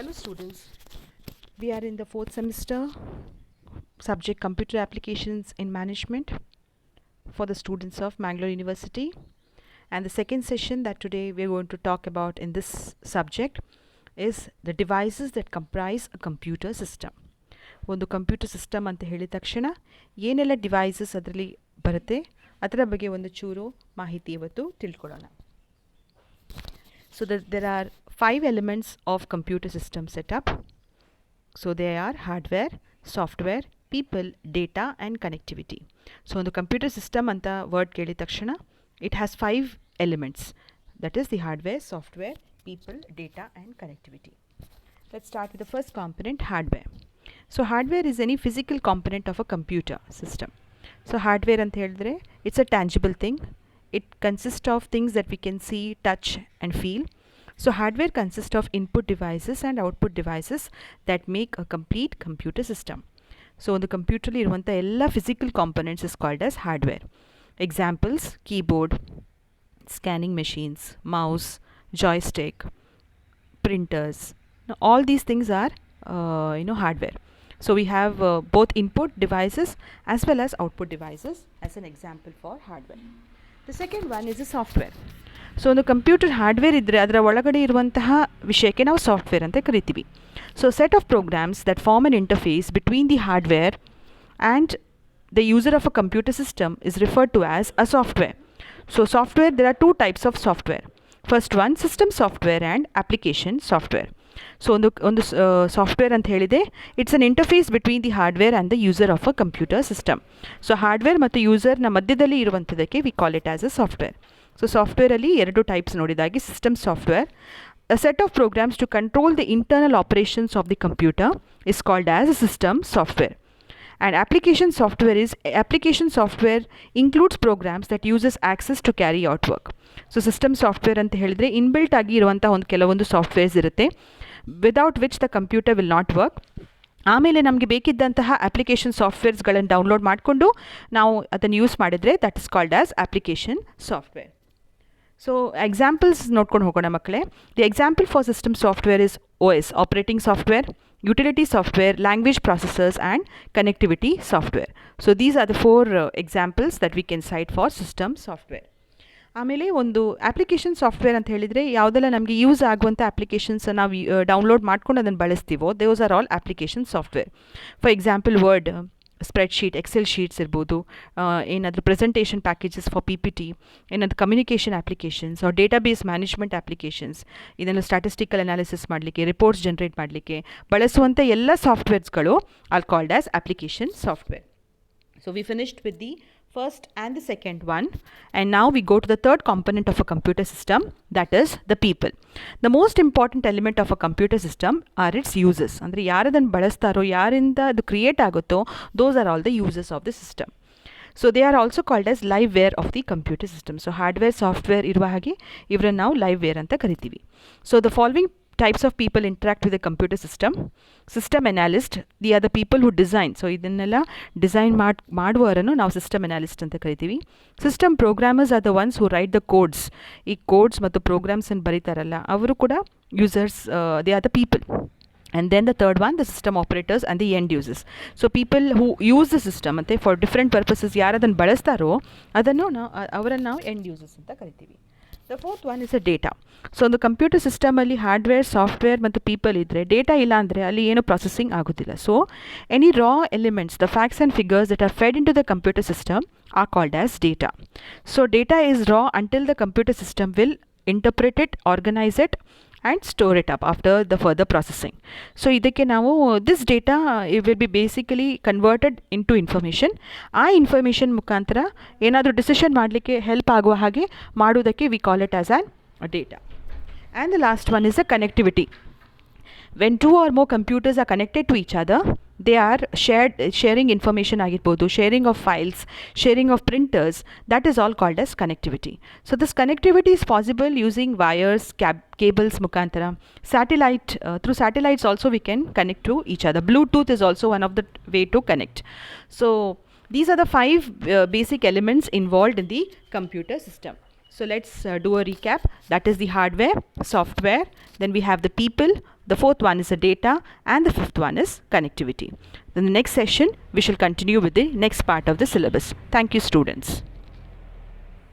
Hello students, we are in the 4th semester, subject Computer Applications in Management for the students of Mangalore University, and the second session that today we are going to talk about in this subject is the devices that comprise a computer system. ಒಂದು computer system ಅಂತ ಹೇಳಿದ ತಕ್ಷಣ ಏನೆಲ್ಲ devices ಅದರಲ್ಲಿ ಬರುತ್ತೆ ಅದರ ಬಗ್ಗೆ ಒಂದು ಚೂರು ಮಾಹಿತಿ ಇವತ್ತು ತಿಳ್ಕೊಳ್ಳೋಣ. So there are 5 elements of computer system setup. So they are hardware, software, people, data and connectivity. So on the computer system anta word keli takshana it has 5 elements, that is the hardware, software, people, data and connectivity. Let's start with the first component, hardware. So hardware is any physical component of a computer system. So hardware anta helidre it's a tangible thing. It consists of things that we can see, touch and feel. So hardware consists of input devices and output devices that make a complete computer system. So on the computer li iruvanta ella physical components is called as hardware. Examples: keyboard, scanning machines, mouse, joystick, printers. Now all these things are hardware. So we have both input devices as well as output devices as an example for hardware. The second one is a software. So ಒಂದು computer hardware ಇದ್ದರೆ ಅದರ ಒಳಗಡೆ ಇರುವಂತಹ ವಿಷಯಕ್ಕೆ ನಾವು software ಅಂತ ಕರಿತೀವಿ. So set of programs that form an interface between the hardware and the user of a computer system is referred to as a software. So software, there are two types of software. First one, system software and application software. So on the software ant helide, it's an interface between the hardware and the user of a computer system. So hardware ಮತ್ತು user ನ ಮಧ್ಯದಲ್ಲಿ ಇರುವಂತದಕ್ಕೆ we call it as a software. So software ಅಲ್ಲಿ ಎರಡು types ನೋಡಿದಾಗೆ, system software, a set of programs to control the internal operations of the computer is called as a system software. And application software includes programs that uses access to carry out work. So system software ಅಂತ ಹೇಳಿದ್ರೆ inbuilt ಆಗಿ ಇರುವಂಥ ಒಂದು ಕೆಲವೊಂದು softwares ಇರುತ್ತೆ, without which the computer will not work. ಆಮೇಲೆ ನಮಗೆ ಬೇಕಿದ್ದಂತಹ application ಸಾಫ್ಟ್ವೇರ್ಸ್ಗಳನ್ನು download ಮಾಡಿಕೊಂಡು ನಾವು ಅದನ್ನು ಯೂಸ್ ಮಾಡಿದರೆ that is called as application software. So examples ನೋಡ್ಕೊಂಡು ಹೋಗೋಣ ಮಕ್ಕಳೇ. The example for system software is OS, operating software, utility software, language processors and connectivity software. So these are the 4 examples that we can cite for system software. ಆಮೇಲೆ ಒಂದು application software ಅಂತ ಹೇಳಿದರೆ ಯಾವುದೆಲ್ಲ ನಮಗೆ use ಆಗುವಂಥ applications ನಾವು download ಮಾಡ್ಕೊಂಡು ಅದನ್ನು ಬಳಸ್ತೀವೋ those are all application software. For example Word, spreadsheet, Excel sheets ಇರ್ಬೋದು, ಏನಾದರೂ ಪ್ರೆಸೆಂಟೇಷನ್ ಪ್ಯಾಕೇಜಸ್ ಫಾರ್ PPT, ಏನಾದರೂ communication applications or database management applications, ಇದನ್ನು ಸ್ಟ್ಯಾಟಿಸ್ಟಿಕಲ್ ಅನಾಲಿಸಿಸ್ ಮಾಡಲಿಕ್ಕೆ, ರಿಪೋರ್ಟ್ಸ್ ಜನರೇಟ್ ಮಾಡಲಿಕ್ಕೆ ಬಳಸುವಂಥ ಎಲ್ಲ ಸಾಫ್ಟ್ವೇರ್ಸ್ಗಳು are called as application software. So we finished with the first and the second one, and now we go to the third component of a computer system, that is the people. The most important element of a computer system are its users. Andre yaradannu balastaro, yarinda adu create agutto, those are all the users of the system. So they are also called as liveware of the computer system. So hardware, software iruva hage ivra ನಾವು liveware anta karitivi. So the following types of people interact with the computer system. System analyst, the other people who design. So ಇದನ್ನೆಲ್ಲ design ಮಾಡುವವರನ್ನು ನಾವು system analyst ಅಂತ ಕರಿತೀವಿ. System programmers are the ones who write the codes. ಈ codes ಮತ್ತು ಪ್ರೋಗ್ರಾಮ್ಸನ್ನು ಬರೀತಾರಲ್ಲ ಅವರು ಕೂಡ users, they are the people. And then the third one, the system operators and the end users. So people who use the system ante for different purposes, ಯಾರು ಅದನ್ನು ಬಳಸ್ತಾರೋ ಅದನ್ನು ಅವರನ್ನು ನಾವು ಎಂಡ್ ಯೂಸರ್ಸ್ ಅಂತ ಕರಿತೀವಿ. The fourth one is a data. So ಒಂದು computer ಸಿಸ್ಟಮಲ್ಲಿ hardware, software ಮತ್ತು ಪೀಪಲ್ ಇದ್ದರೆ ಡೇಟಾ ಇಲ್ಲ ಅಂದರೆ ಅಲ್ಲಿ ಏನು ಪ್ರೊಸೆಸಿಂಗ್ ಆಗೋದಿಲ್ಲ. So any raw elements, the facts and figures that are fed into the computer system are called as data. So data is raw until the computer system will interpret it, organize it and store it up after the further processing. So ಇದಕ್ಕೆ ನಾವು this data it will be basically converted into information. ಆ information ಮುಖಾಂತರ ಏನಾದರೂ decision ಮಾಡಲಿಕ್ಕೆ help ಆಗುವ ಹಾಗೆ ಮಾಡೋದಕ್ಕೆ we call it as an data. And the last one is the connectivity. When two or more computers are connected to each other, they are sharing information ಆಗಿರ್ಬೋದು, sharing of files, sharing of printers, that is all called as connectivity. So this connectivity is possible using wires, cables ಮುಖಾಂತರ, satellite, through satellites also we can connect to each other. Bluetooth is also one of the way to connect. So these are the 5 basic elements involved in the computer system. So let's do a recap. That is the hardware, software, then we have the people, the fourth one is the data, and the fifth one is connectivity. Then the next session we shall continue with the next part of the syllabus. Thank you, students.